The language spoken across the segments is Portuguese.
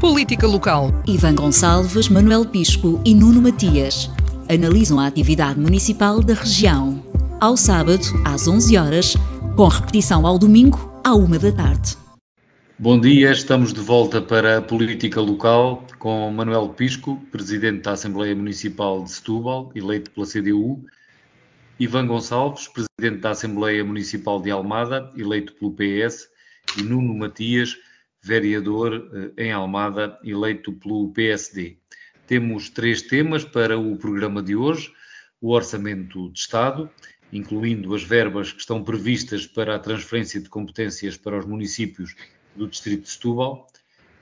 Política local. Ivan Gonçalves, Manuel Pisco e Nuno Matias analisam a atividade municipal da região. Ao sábado, às 11 horas, com repetição ao domingo, à 1 da tarde. Bom dia, estamos de volta para a Política Local com Manuel Pisco, Presidente da Assembleia Municipal de Setúbal, eleito pela CDU, Ivan Gonçalves, Presidente da Assembleia Municipal de Almada, eleito pelo PS, e Nuno Matias, vereador em Almada, eleito pelo PSD. Temos 3 temas para o programa de hoje: o Orçamento de Estado, incluindo as verbas que estão previstas para a transferência de competências para os municípios do Distrito de Setúbal,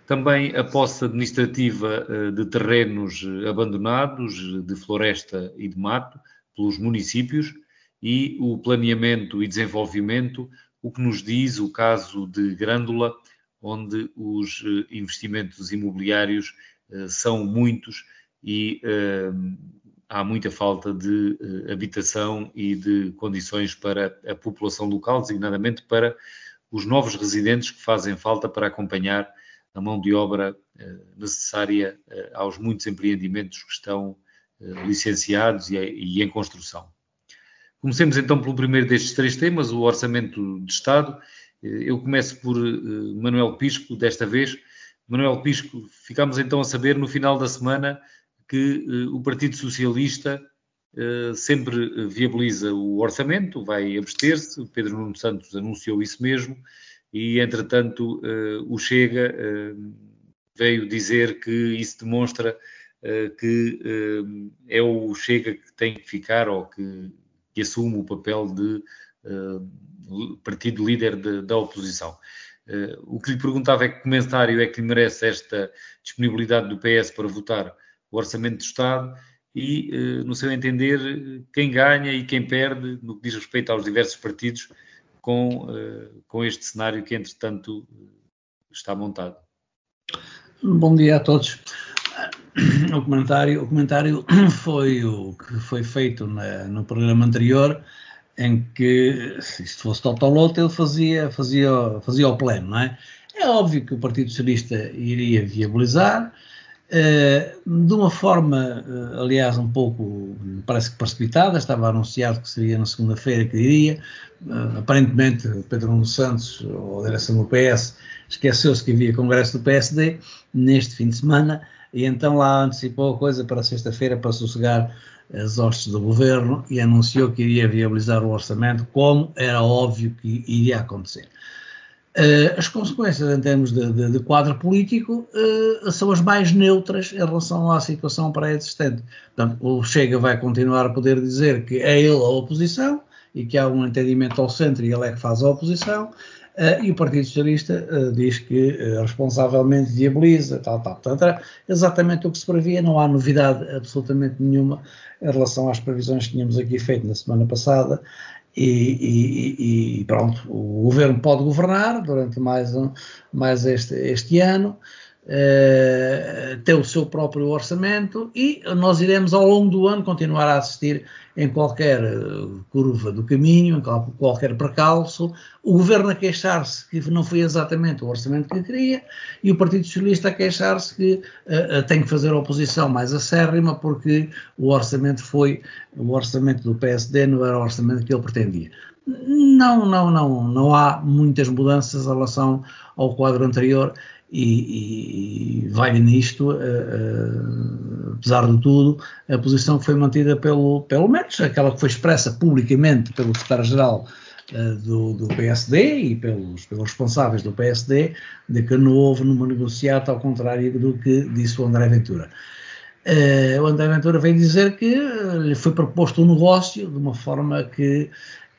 também a posse administrativa de terrenos abandonados, de floresta e de mato, pelos municípios, e o planeamento e desenvolvimento, o que nos diz o caso de Grândola, onde os investimentos imobiliários são muitos e há muita falta de habitação e de condições para a população local, designadamente para os novos residentes que fazem falta para acompanhar a mão de obra necessária aos muitos empreendimentos que estão licenciados e em construção. Comecemos então pelo primeiro destes 3 temas, o Orçamento de Estado. Eu começo por Manuel Pisco, desta vez. Manuel Pisco, ficámos então a saber no final da semana que o Partido Socialista sempre viabiliza o orçamento, vai abster-se. O Pedro Nuno Santos anunciou isso mesmo e, entretanto, o Chega veio dizer que isso demonstra que é o Chega que tem que ficar ou que assume o papel de partido líder da oposição. O que lhe perguntava é que comentário é que lhe merece esta disponibilidade do PS para votar o Orçamento de Estado e, no seu entender, quem ganha e quem perde no que diz respeito aos diversos partidos com este cenário que, entretanto, está montado. Bom dia a todos. O comentário foi o que foi feito no programa anterior, em que, se isto fosse Totoloto, ele fazia o pleno, não é? É óbvio que o Partido Socialista iria viabilizar, de uma forma, aliás, um pouco, parece que precipitada. Estava anunciado que seria na segunda-feira que iria. Aparentemente, Pedro Nuno Santos, ou a direção do PS, esqueceu-se que havia congresso do PSD neste fim de semana, e então lá antecipou a coisa para sexta-feira para sossegar as hostes do governo e anunciou que iria viabilizar o orçamento, como era óbvio que iria acontecer. As consequências em termos de quadro político são as mais neutras em relação à situação pré-existente. Portanto, o Chega vai continuar a poder dizer que é ele a oposição e que há um entendimento ao centro e ele é que faz a oposição, e o Partido Socialista diz que responsavelmente viabiliza, tal. Portanto, era exatamente o que se previa. Não há novidade absolutamente nenhuma em relação às previsões que tínhamos aqui feito na semana passada. E pronto, o governo pode governar durante mais este ano, ter o seu próprio orçamento, e nós iremos ao longo do ano continuar a assistir em qualquer curva do caminho, em qualquer percalço, o governo a queixar-se que não foi exatamente o orçamento que queria e o Partido Socialista a queixar-se que tem que fazer a oposição mais acérrima porque o orçamento do PSD não era o orçamento que ele pretendia. Não há muitas mudanças em relação ao quadro anterior. E vai nisto, apesar de tudo, a posição que foi mantida pelo menos aquela que foi expressa publicamente pelo secretário-geral do PSD e pelos responsáveis do PSD, de que não houve nenhuma negociata, ao contrário do que disse o André Ventura. O André Ventura veio dizer que lhe foi proposto um negócio de uma forma que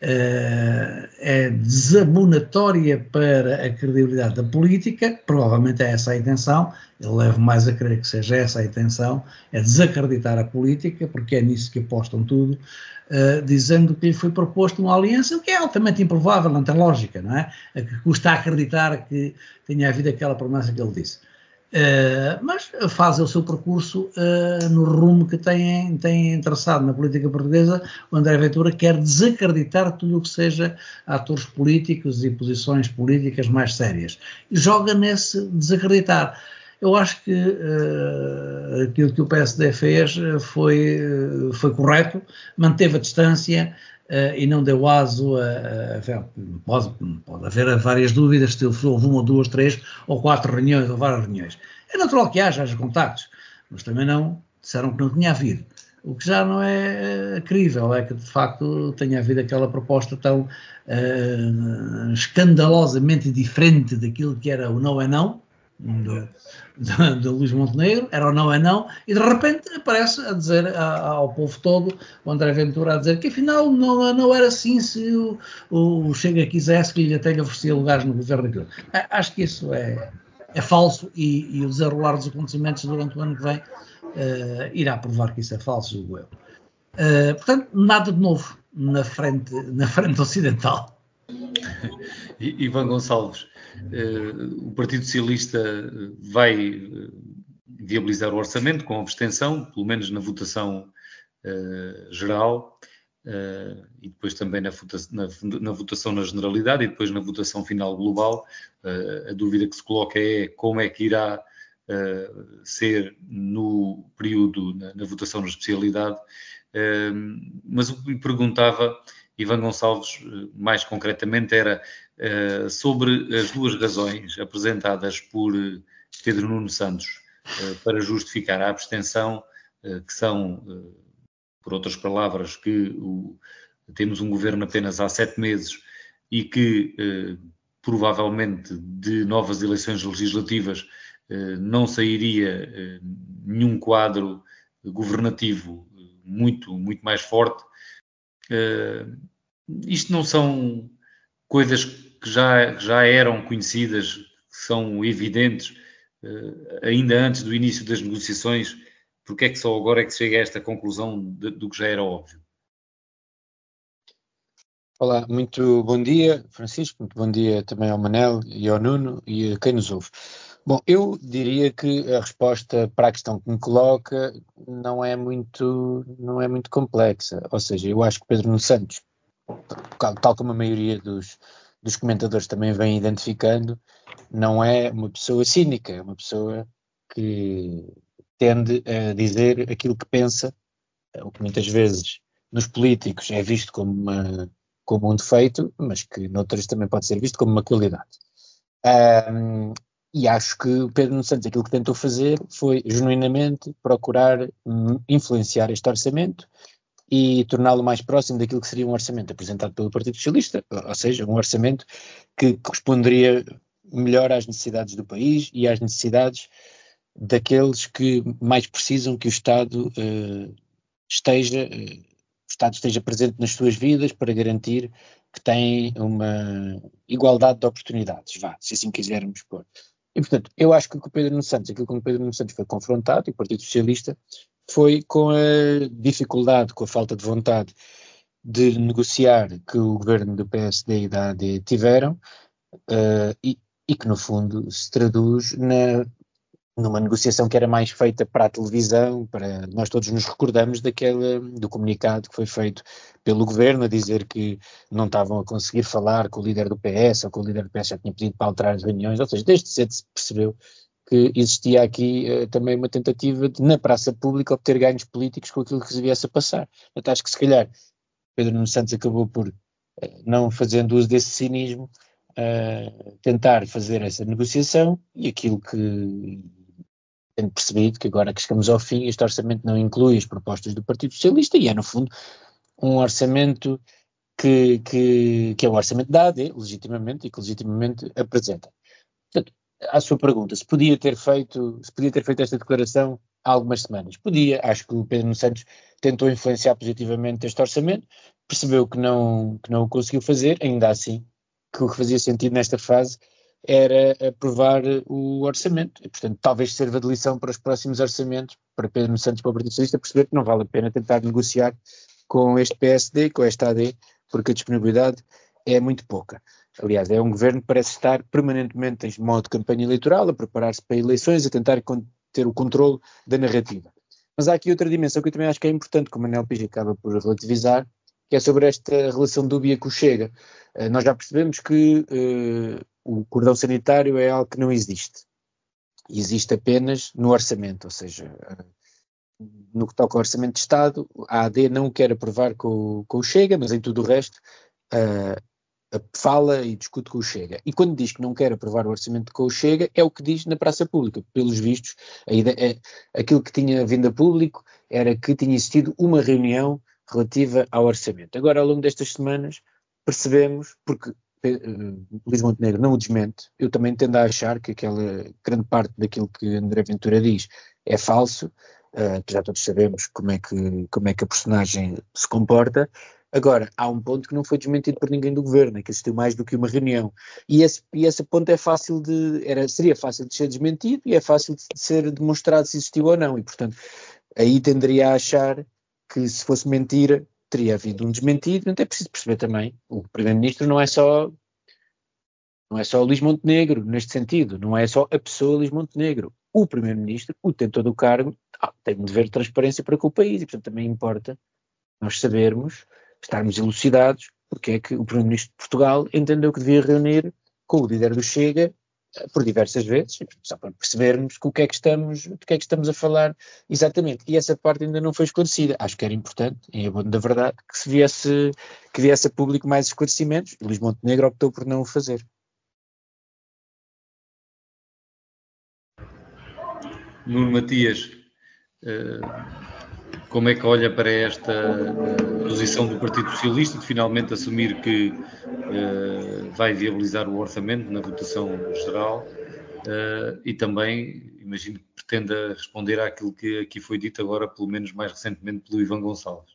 é desabonatória para a credibilidade da política. Provavelmente é essa a intenção. Eu levo mais a crer que seja essa a intenção, é desacreditar a política, porque é nisso que apostam tudo, dizendo que lhe foi proposto uma aliança, o que é altamente improvável, não tem lógica, não é? Que custa acreditar que tenha havido aquela promessa que ele disse. Mas faz o seu percurso no rumo que tem traçado na política portuguesa. O André Ventura quer desacreditar tudo o que seja atores políticos e posições políticas mais sérias. E joga nesse desacreditar. Eu acho que aquilo que o PSD fez foi correto, manteve a distância e não deu aso pode haver várias dúvidas se houve uma, duas, três ou quatro reuniões ou várias reuniões. É natural que haja contactos, mas também não disseram que não tinha havido. O que já não é crível é que, de facto, tenha havido aquela proposta tão escandalosamente diferente daquilo que era o não é não, de Luís Montenegro, era o não é não, e de repente aparece a dizer ao povo todo, o André Ventura a dizer que afinal não era assim se o Chega quisesse que até lhe oferecia lugares no governo daquilo. Acho que isso é falso e o desenrolar dos acontecimentos durante o ano que vem irá provar que isso é falso, julgo eu. Portanto, nada de novo na frente ocidental. Ivan Gonçalves, o Partido Socialista vai viabilizar o orçamento com abstenção, pelo menos na votação geral, e depois também na votação na generalidade e depois na votação final global. A dúvida que se coloca é como é que irá ser no período, na votação na especialidade, mas o que me perguntava, Ivan Gonçalves, mais concretamente, era sobre as duas razões apresentadas por Pedro Nuno Santos para justificar a abstenção, que são, por outras palavras, que temos um governo apenas há 7 meses e que provavelmente de novas eleições legislativas não sairia nenhum quadro governativo muito mais forte. Isto não são coisas que já eram conhecidas, que são evidentes ainda antes do início das negociações? Porque é que só agora é que se chega a esta conclusão do que já era óbvio? Olá, muito bom dia, Francisco, muito bom dia também ao Manel e ao Nuno e a quem nos ouve. Bom, eu diria que a resposta para a questão que me coloca não é muito complexa, ou seja, eu acho que Pedro Nuno Santos, tal como a maioria dos comentadores também vem identificando, não é uma pessoa cínica, é uma pessoa que tende a dizer aquilo que pensa, o que muitas vezes nos políticos é visto como um defeito, mas que noutras também pode ser visto como uma qualidade. E acho que o Pedro Nuno Santos aquilo que tentou fazer foi genuinamente procurar influenciar este orçamento e torná-lo mais próximo daquilo que seria um orçamento apresentado pelo Partido Socialista, ou seja, um orçamento que corresponderia melhor às necessidades do país e às necessidades daqueles que mais precisam que o Estado esteja presente nas suas vidas para garantir que têm uma igualdade de oportunidades, se assim quisermos pôr. E, portanto, eu acho que aquilo com o Pedro Nuno Santos foi confrontado, e o Partido Socialista, foi com a dificuldade, com a falta de vontade de negociar que o governo do PSD e da AD tiveram, e que, no fundo, se traduz numa negociação que era mais feita para a televisão, nós todos nos recordamos do comunicado que foi feito pelo governo a dizer que não estavam a conseguir falar com o líder do PS, ou que o líder do PS já tinha pedido para alterar as reuniões, ou seja, desde cedo se percebeu que existia aqui também uma tentativa de, na praça pública, obter ganhos políticos com aquilo que se viesse a passar. Portanto, acho que se calhar Pedro Nuno Santos acabou por, não fazendo uso desse cinismo, tentar fazer essa negociação, e aquilo que tenho percebido, que agora que chegamos ao fim, este orçamento não inclui as propostas do Partido Socialista, e é, no fundo, um orçamento que é o orçamento da AD, legitimamente, e que legitimamente apresenta. Portanto, à sua pergunta, se podia ter feito esta declaração há algumas semanas. Podia, acho que o Pedro Nuno Santos tentou influenciar positivamente este orçamento, percebeu que não o conseguiu fazer, ainda assim, que o que fazia sentido nesta fase era aprovar o orçamento, e portanto talvez sirva de lição para os próximos orçamentos, para Pedro Nuno Santos e para o Partido Socialista, perceber que não vale a pena tentar negociar com este PSD, com esta AD, porque a disponibilidade é muito pouca. Aliás, é um governo que parece estar permanentemente em modo de campanha eleitoral, a preparar-se para eleições, a tentar ter o controle da narrativa. Mas há aqui outra dimensão que eu também acho que é importante, que o Manel Pires acaba por relativizar, que é sobre esta relação dúbia com o Chega. Nós já percebemos que o cordão sanitário é algo que não existe. existe apenas no orçamento, ou seja, no que toca ao orçamento de Estado, a AD não quer aprovar com o Chega, mas em tudo o resto fala e discute com o Chega. E quando diz que não quer aprovar o orçamento com o Chega, é o que diz na praça pública. Pelos vistos, aquilo que tinha vindo a público era que tinha existido uma reunião relativa ao orçamento. Agora, ao longo destas semanas, percebemos, porque Luís Montenegro não o desmente, eu também tendo a achar que aquela grande parte daquilo que André Ventura diz é falso. Já todos sabemos como é que a personagem se comporta. Agora, há um ponto que não foi desmentido por ninguém do governo, é que existiu mais do que uma reunião. E esse ponto seria fácil de ser desmentido e é fácil de ser demonstrado se existiu ou não. E, portanto, aí tenderia a achar que se fosse mentira, teria havido um desmentido. Não é preciso perceber também, o Primeiro-Ministro não é só o Luís Montenegro, neste sentido, não é só a pessoa Luís Montenegro. O Primeiro-Ministro, o detentor do cargo, tem um dever de transparência para com o país e, portanto, também importa nós sabermos, estarmos elucidados, porque é que o Primeiro-Ministro de Portugal entendeu que devia reunir com o líder do Chega por diversas vezes, só para percebermos do que é que estamos a falar exatamente. E essa parte ainda não foi esclarecida. Acho que era importante, em abono da verdade, que viesse a público mais esclarecimentos. Luís Montenegro optou por não o fazer. Nuno Matias, como é que olha para esta posição do Partido Socialista de finalmente assumir que vai viabilizar o orçamento na votação geral e também, imagino que pretenda responder àquilo que aqui foi dito agora, pelo menos mais recentemente, pelo Ivan Gonçalves.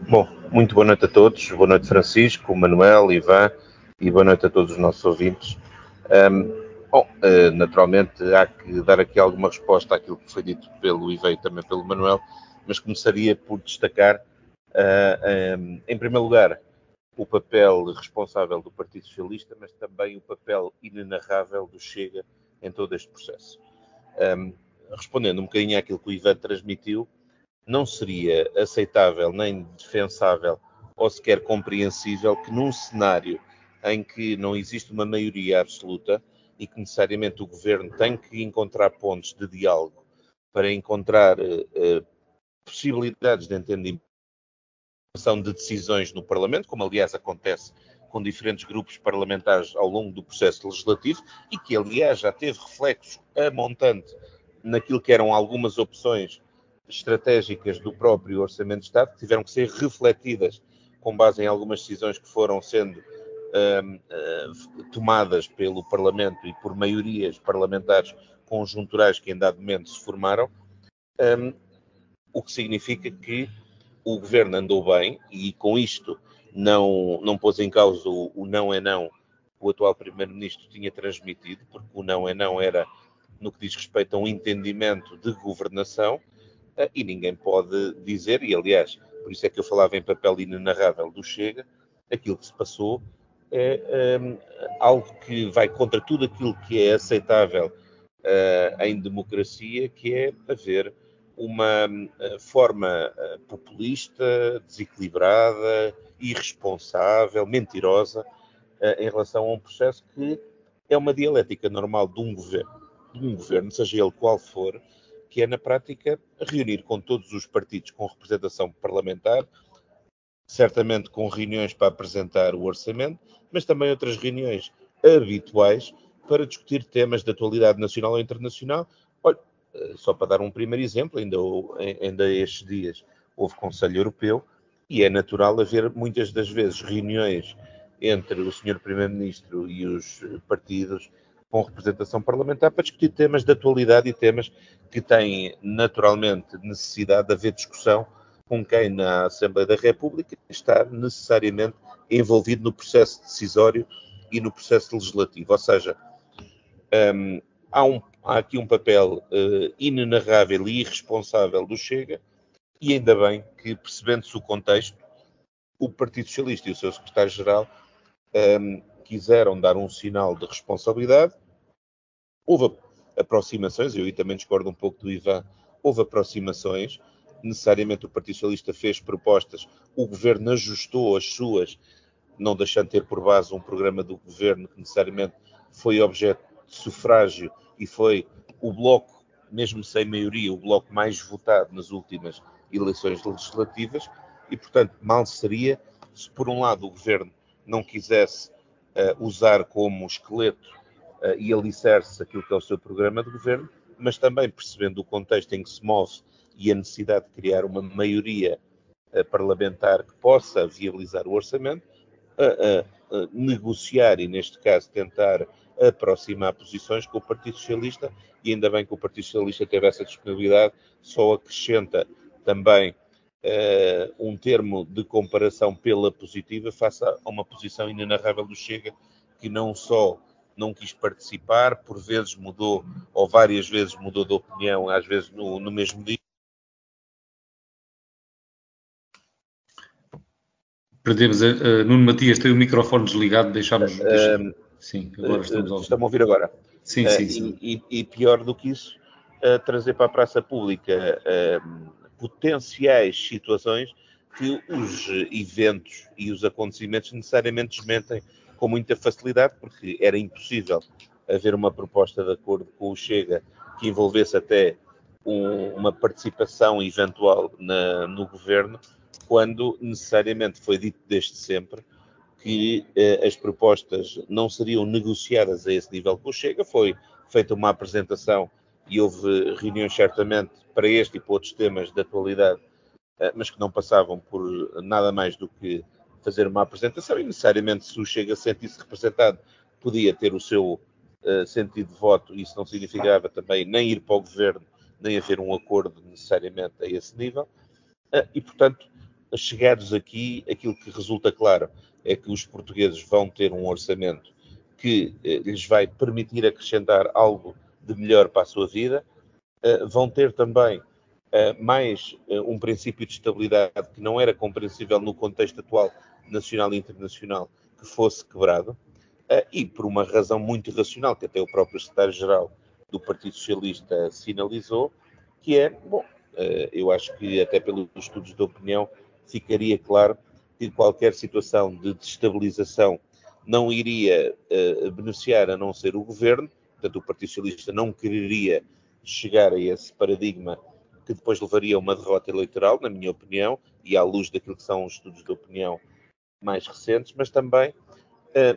Bom, muito boa noite a todos. Boa noite, Francisco, Manuel, Ivan, e boa noite a todos os nossos ouvintes. Naturalmente há que dar aqui alguma resposta àquilo que foi dito pelo Ivan e também pelo Manuel, mas começaria por destacar, em primeiro lugar, o papel responsável do Partido Socialista, mas também o papel inenarrável do Chega em todo este processo. Respondendo um bocadinho àquilo que o Ivan transmitiu, não seria aceitável nem defensável ou sequer compreensível que num cenário em que não existe uma maioria absoluta e que necessariamente o Governo tem que encontrar pontos de diálogo para encontrar possibilidades de entendimento de decisões no Parlamento, como aliás acontece com diferentes grupos parlamentares ao longo do processo legislativo e que aliás já teve reflexos a montante naquilo que eram algumas opções estratégicas do próprio Orçamento de Estado, que tiveram que ser refletidas com base em algumas decisões que foram sendo tomadas pelo Parlamento e por maiorias parlamentares conjunturais que em dado momento se formaram, o que significa que o Governo andou bem e com isto não pôs em causa o não é não que o atual Primeiro-Ministro tinha transmitido, porque o não é não era no que diz respeito a um entendimento de governação e ninguém pode dizer, e aliás, por isso é que eu falava em papel inenarrável do Chega, aquilo que se passou é algo que vai contra tudo aquilo que é aceitável em democracia, que é haver uma forma populista, desequilibrada, irresponsável, mentirosa em relação a um processo que é uma dialética normal de um governo, seja ele qual for, que é na prática reunir com todos os partidos com representação parlamentar, certamente com reuniões para apresentar o orçamento, mas também outras reuniões habituais para discutir temas de atualidade nacional ou internacional. Olha, só para dar um primeiro exemplo, ainda estes dias houve Conselho Europeu e é natural haver muitas das vezes reuniões entre o Sr. Primeiro-Ministro e os partidos com representação parlamentar para discutir temas de atualidade e temas que têm naturalmente necessidade de haver discussão com quem na Assembleia da República está necessariamente envolvido no processo decisório e no processo legislativo. Ou seja, há aqui um papel inenarrável e irresponsável do Chega e ainda bem que, percebendo-se o contexto, o Partido Socialista e o seu secretário-geral quiseram dar um sinal de responsabilidade. Houve aproximações, eu aí também discordo um pouco do Ivan, houve aproximações, necessariamente o Partido Socialista fez propostas, o Governo ajustou as suas, não deixando de ter por base um programa do Governo que necessariamente foi objeto sufrágio e foi o bloco, mesmo sem maioria, o bloco mais votado nas últimas eleições legislativas e, portanto, mal seria se, por um lado, o Governo não quisesse usar como esqueleto e alicerce aquilo que é o seu programa de Governo, mas também percebendo o contexto em que se move e a necessidade de criar uma maioria parlamentar que possa viabilizar o orçamento, negociar e, neste caso, tentar aproximar posições com o Partido Socialista, e ainda bem que o Partido Socialista teve essa disponibilidade, só acrescenta também um termo de comparação pela positiva face a uma posição inenarrável do Chega, que não só não quis participar, por vezes mudou, ou várias vezes mudou de opinião, às vezes no mesmo dia. Perdemos Nuno Matias, tem o microfone desligado, deixámos... Sim, agora estamos a ouvir. Estão a ouvir agora? Sim, sim. E pior do que isso, trazer para a praça pública potenciais situações que os eventos e os acontecimentos necessariamente desmentem com muita facilidade, porque era impossível haver uma proposta de acordo com o Chega que envolvesse até uma participação eventual no governo, quando necessariamente foi dito desde sempre que as propostas não seriam negociadas a esse nível com o Chega. Foi feita uma apresentação e houve reuniões certamente para este e para outros temas de atualidade, mas que não passavam por nada mais do que fazer uma apresentação, e necessariamente se o Chega sentisse representado podia ter o seu sentido de voto, e isso não significava também nem ir para o governo, nem haver um acordo necessariamente a esse nível, e portanto, chegados aqui, aquilo que resulta claro é que os portugueses vão ter um orçamento que lhes vai permitir acrescentar algo de melhor para a sua vida, vão ter também mais um princípio de estabilidade que não era compreensível no contexto atual, nacional e internacional, que fosse quebrado, e por uma razão muito racional, que até o próprio secretário-geral do Partido Socialista sinalizou, que é, bom, eu acho que até pelos estudos de opinião ficaria claro que qualquer situação de destabilização não iria beneficiar a não ser o governo, portanto o Partido Socialista não quereria chegar a esse paradigma que depois levaria a uma derrota eleitoral, na minha opinião, e à luz daquilo que são os estudos de opinião mais recentes, mas também,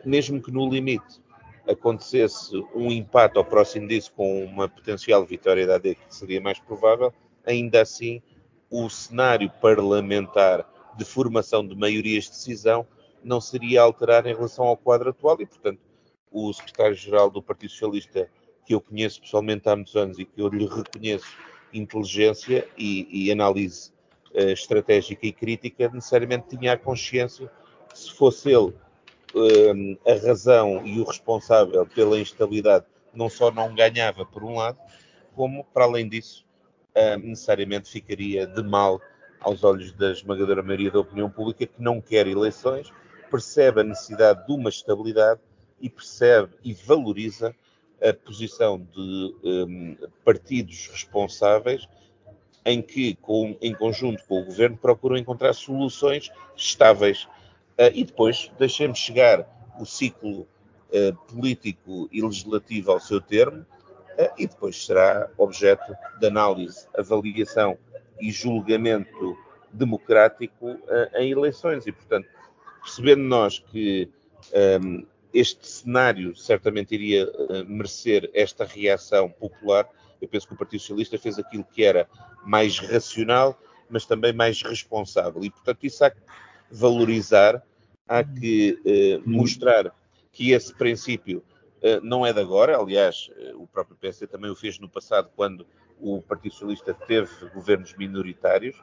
mesmo que no limite acontecesse um empate ao próximo disso com uma potencial vitória da AD, que seria mais provável, ainda assim o cenário parlamentar de formação de maiorias de decisão não seria alterar em relação ao quadro atual e, portanto, o secretário-geral do Partido Socialista, que eu conheço pessoalmente há muitos anos e que eu lhe reconheço inteligência e análise estratégica e crítica, necessariamente tinha a consciência que se fosse ele a razão e o responsável pela instabilidade, não só não ganhava por um lado, como, para além disso, necessariamente ficaria de mal aos olhos da esmagadora maioria da opinião pública, que não quer eleições, percebe a necessidade de uma estabilidade e percebe e valoriza a posição de partidos responsáveis em que, em conjunto com o governo, procuram encontrar soluções estáveis. E depois deixemos chegar o ciclo político e legislativo ao seu termo, e depois será objeto de análise, avaliação e julgamento democrático em eleições. E, portanto, percebendo nós que este cenário certamente iria merecer esta reação popular, eu penso que o Partido Socialista fez aquilo que era mais racional, mas também mais responsável. E, portanto, isso há que valorizar, há que mostrar que esse princípio não é de agora. Aliás, o próprio PSD também o fez no passado, quando o Partido Socialista teve governos minoritários.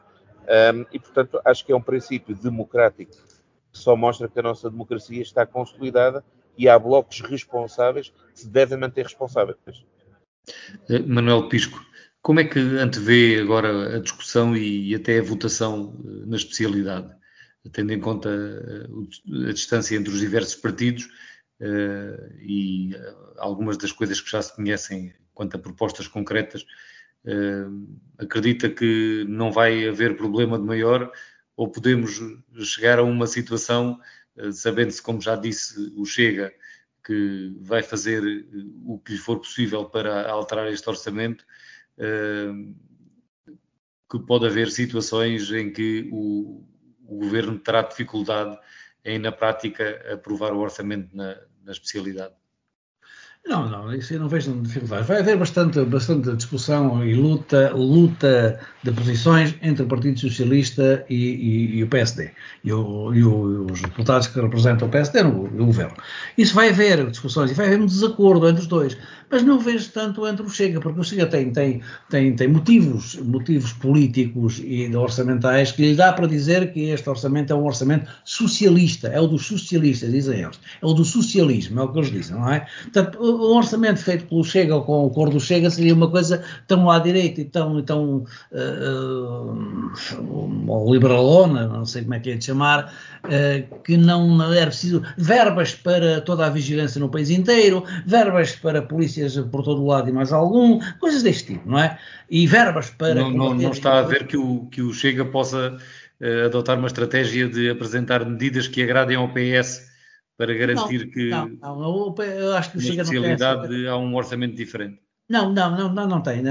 E, portanto, acho que é um princípio democrático que só mostra que a nossa democracia está consolidada e há blocos responsáveis que se devem manter responsáveis. Manuel Pisco, como é que antevê agora a discussão e até a votação na especialidade, tendo em conta a distância entre os diversos partidos e algumas das coisas que já se conhecem quanto a propostas concretas? Acredita que não vai haver problema de maior, ou podemos chegar a uma situação, sabendo-se, como já disse, o Chega que vai fazer o que lhe for possível para alterar este orçamento, que pode haver situações em que o Governo terá dificuldade em, na prática, aprovar o orçamento na especialidade? Não, isso eu não vejo dificuldades. Vai haver bastante discussão e luta de posições entre o Partido Socialista e o PSD, e os deputados que representam o PSD no governo. Isso vai haver discussões e vai haver um desacordo entre os dois, mas não vejo tanto entre o Chega, porque o Chega tem motivos políticos e orçamentais que lhe dá para dizer que este orçamento é um orçamento socialista, é o dos socialistas, dizem eles, é o do socialismo, é o que eles dizem, não é? Portanto, um orçamento feito pelo Chega ou com o cor do Chega seria uma coisa tão à direita e tão liberalona, não sei como é que é de chamar, que não era preciso verbas para toda a vigilância no país inteiro, verbas para polícias por todo o lado e mais algum, coisas deste tipo, não é? E verbas para... Não está a ver que o Chega possa adotar uma estratégia de apresentar medidas que agradem ao PS para garantir que eu acho que o Chega na especialidade há um orçamento diferente? Não tem.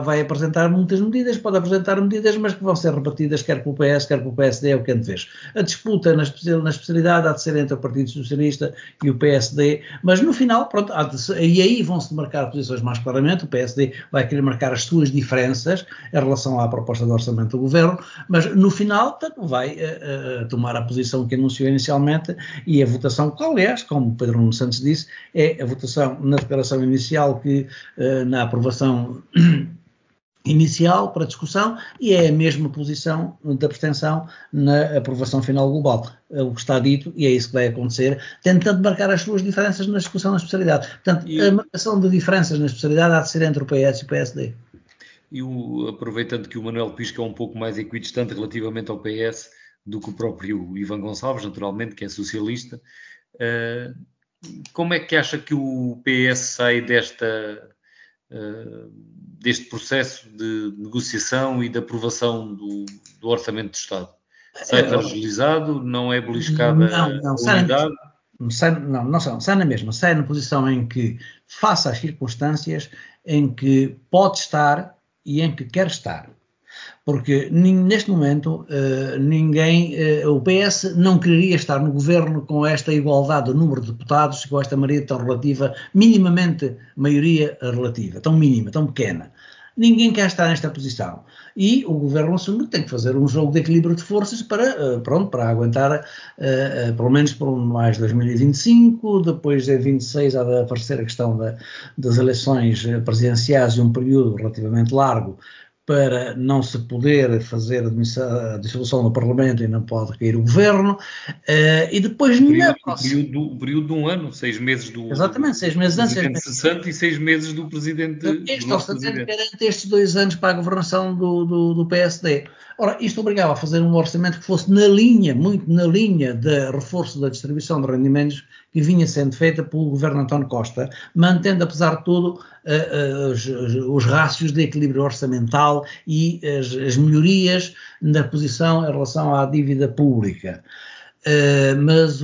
Vai apresentar muitas medidas, pode apresentar medidas, mas que vão ser rebatidas quer pelo PS, quer pelo PSD, é o que antes vez. A disputa na especialidade há de ser entre o Partido Socialista e o PSD, mas no final, pronto, e aí vão-se demarcar posições mais claramente. O PSD vai querer marcar as suas diferenças em relação à proposta de orçamento do Governo, mas no final, portanto, vai tomar a posição que anunciou inicialmente, e a votação, que aliás, como Pedro Nuno Santos disse, é a votação na declaração inicial que na aprovação inicial para discussão, e é a mesma posição de abstenção na aprovação final global. O que está dito, e é isso que vai acontecer, tentando marcar as suas diferenças na discussão na especialidade. Portanto, a marcação de diferenças na especialidade há de ser entre o PS e o PSD. E aproveitando que o Manuel Pisco é um pouco mais equidistante relativamente ao PS do que o próprio Ivan Gonçalves, naturalmente, que é socialista, como é que acha que o PS sai deste processo de negociação e de aprovação do Orçamento de Estado? Sai fragilizado? Não é beliscada a unidade? Sai na mesma. Sai na posição em que, face às circunstâncias, em que pode estar e em que quer estar. Porque neste momento o PS não quereria estar no governo com esta igualdade do número de deputados, com esta maioria tão relativa, minimamente maioria relativa, tão mínima, tão pequena. Ninguém quer estar nesta posição. E o governo assume que tem que fazer um jogo de equilíbrio de forças para aguentar pelo menos por mais 2025, depois de 26 há de aparecer a questão das eleições presidenciais e um período relativamente largo para não se poder fazer a dissolução do Parlamento e não pode cair o governo, e depois o período de um ano, 6 meses do... Exatamente, 6 meses antes. Presidente cessante e 6 meses do Presidente... Este orçamento garante estes 2 anos para a governação do PSD. Ora, isto obrigava a fazer um orçamento que fosse muito na linha de reforço da distribuição de rendimentos que vinha sendo feita pelo governo António Costa, mantendo, apesar de tudo, os rácios de equilíbrio orçamental e as melhorias na posição em relação à dívida pública. Mas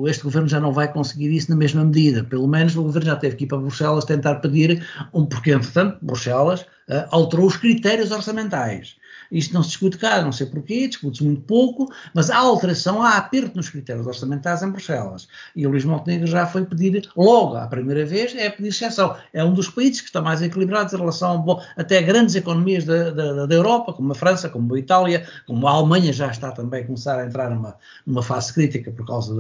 este governo já não vai conseguir isso na mesma medida. Pelo menos o governo já teve que ir para Bruxelas tentar pedir porque, entretanto, Bruxelas alterou os critérios orçamentais. Isto não se discute cá, não sei porquê, discute-se muito pouco, mas há alteração, há aperto nos critérios orçamentais em Bruxelas. E o Luís Montenegro já foi pedir, logo à primeira vez, pedir exceção. É um dos países que está mais equilibrados em relação até a grandes economias da Europa, como a França, como a Itália, como a Alemanha já está também a começar a entrar numa fase crítica por causa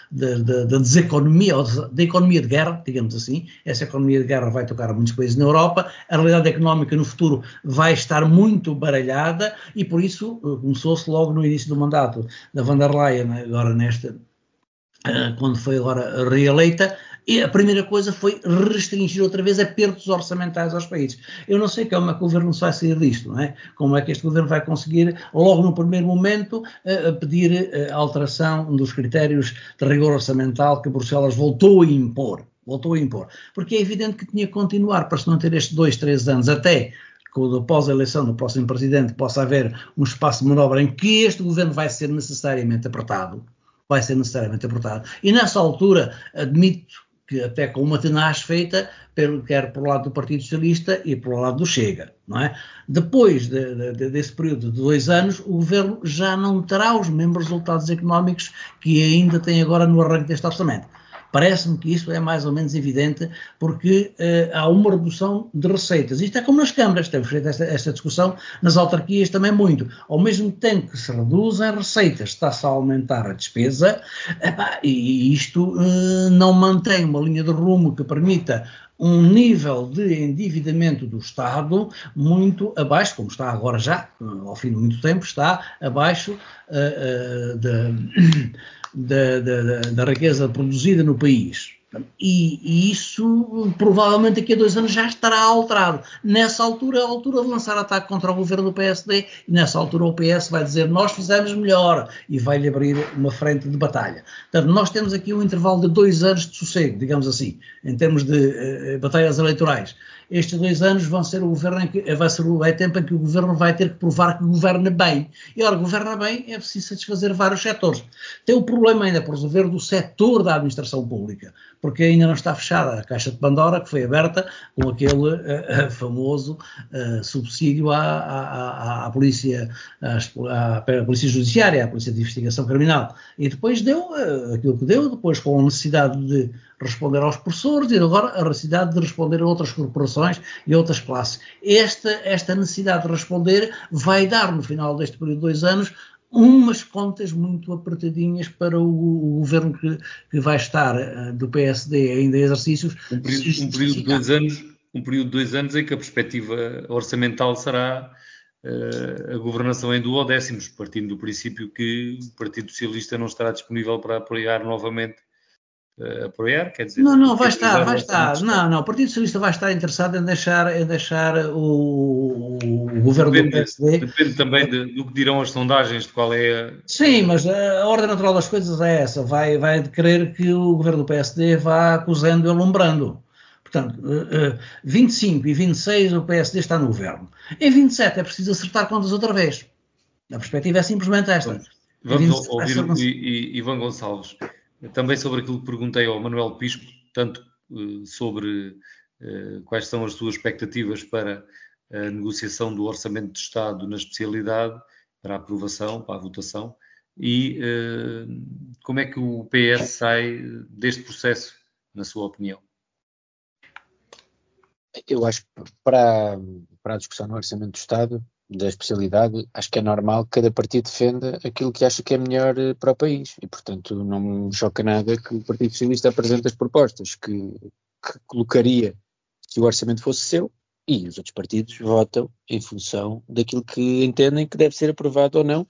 da deseconomia, ou da economia de guerra, digamos assim. Essa economia de guerra vai tocar a muitos países na Europa. A realidade económica no futuro vai estar muito baralhada, e por isso começou-se logo no início do mandato da Von der Leyen, agora quando foi agora reeleita, e a primeira coisa foi restringir outra vez apertos orçamentais aos países. Eu não sei como é que o governo se vai sair disto, não é? Como é que este governo vai conseguir, logo no primeiro momento, pedir a alteração dos critérios de rigor orçamental que Bruxelas voltou a impor, porque é evidente que tinha que continuar para se não ter estes 2-3 anos até após a eleição do próximo presidente, possa haver um espaço de manobra em que este governo vai ser necessariamente apertado. E nessa altura, admito que até com uma tenaz feita, quer pelo lado do Partido Socialista e pelo lado do Chega, não é? Depois desse período de 2 anos, o Governo já não terá os mesmos resultados económicos que ainda tem agora no arranque deste orçamento. Parece-me que isso é mais ou menos evidente, porque há uma redução de receitas. Isto é como nas câmaras, temos feito esta discussão, nas autarquias também muito. Ao mesmo tempo que se reduzem as receitas, está-se a aumentar a despesa, e isto não mantém uma linha de rumo que permita um nível de endividamento do Estado muito abaixo, como está agora já, ao fim de muito tempo, está abaixo da riqueza produzida no país. E isso provavelmente daqui a 2 anos já estará alterado. Nessa altura, a altura de lançar ataque contra o governo do PSD, e nessa altura o PS vai dizer nós fizemos melhor e vai-lhe abrir uma frente de batalha. Portanto, nós temos aqui um intervalo de 2 anos de sossego, digamos assim, em termos de batalhas eleitorais. Estes 2 anos vão ser vai tempo em que o governo vai ter que provar que governa bem. E, ora, governa bem é preciso satisfazer vários setores. Tem o problema ainda por resolver do setor da administração pública, porque ainda não está fechada a caixa de Pandora, que foi aberta com aquele famoso subsídio à polícia, à polícia judiciária, à polícia de investigação criminal. E depois deu aquilo que deu, depois com a necessidade de responder aos professores e agora a necessidade de responder a outras corporações e outras classes. Esta necessidade de responder vai dar, no final deste período de 2 anos, umas contas muito apertadinhas para o governo que vai estar do PSD ainda em exercícios. Um período de 2 anos em que a perspectiva orçamental será a governação em duodécimos, partindo do princípio que o Partido Socialista não estará disponível para apoiar novamente. Apoiar, quer dizer... Não, vai estar. Não, o Partido Socialista vai estar interessado em deixar o governo do PSD... Depende também do que dirão as sondagens, de qual é a... Sim, mas a ordem natural das coisas é essa, vai querer que o governo do PSD vá cozendo e alumbrando. Portanto, 25 e 26 o PSD está no governo. Em 27 é preciso acertar contas outra vez. A perspectiva é simplesmente esta. Vamos ouvir o Ivan Gonçalves. Também sobre aquilo que perguntei ao Manuel Pisco, tanto sobre quais são as suas expectativas para a negociação do Orçamento de Estado na especialidade, para a aprovação, para a votação, e como é que o PS sai deste processo, na sua opinião? Eu acho que para a discussão no Orçamento do Estado, da especialidade, acho que é normal que cada partido defenda aquilo que acha que é melhor para o país e, portanto, não me choca nada que o Partido Socialista apresente as propostas que colocaria se o orçamento fosse seu e os outros partidos votam em função daquilo que entendem que deve ser aprovado ou não.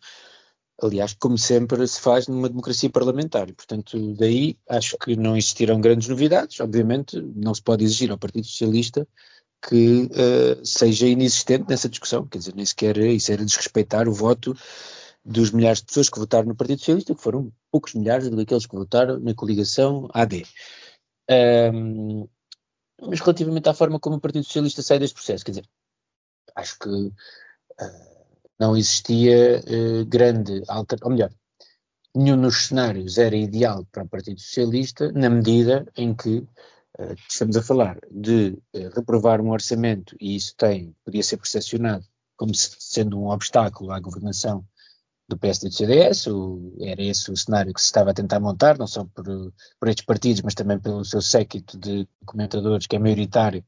Aliás, como sempre se faz numa democracia parlamentar. E, portanto, daí acho que não existirão grandes novidades. Obviamente, não se pode exigir ao Partido Socialista que seja inexistente nessa discussão, quer dizer, nem sequer isso era desrespeitar o voto dos milhares de pessoas que votaram no Partido Socialista, que foram poucos milhares daqueles que votaram na coligação AD. Mas relativamente à forma como o Partido Socialista sai deste processo, quer dizer, acho que não existia grande alternativa, ou melhor, nenhum dos cenários era ideal para o Partido Socialista, na medida em que estamos a falar de reprovar um orçamento e isso podia ser percepcionado como sendo um obstáculo à governação do PSD e do CDS, era esse o cenário que se estava a tentar montar, não só por estes partidos, mas também pelo seu séquito de comentadores que é maioritário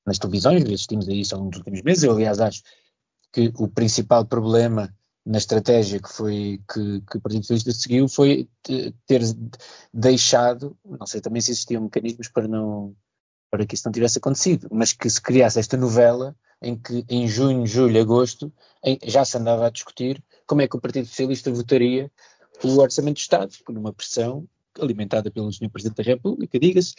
nas televisões, assistimos a isso ao longo dos últimos meses. Eu, aliás, acho que o principal problema na estratégia que o Partido Socialista seguiu foi ter deixado, não sei também se existiam mecanismos para que isso não tivesse acontecido, mas que se criasse esta novela em que em junho, julho, agosto, já se andava a discutir como é que o Partido Socialista votaria o Orçamento do Estado, numa pressão alimentada pelo Sr. Presidente da República, diga-se,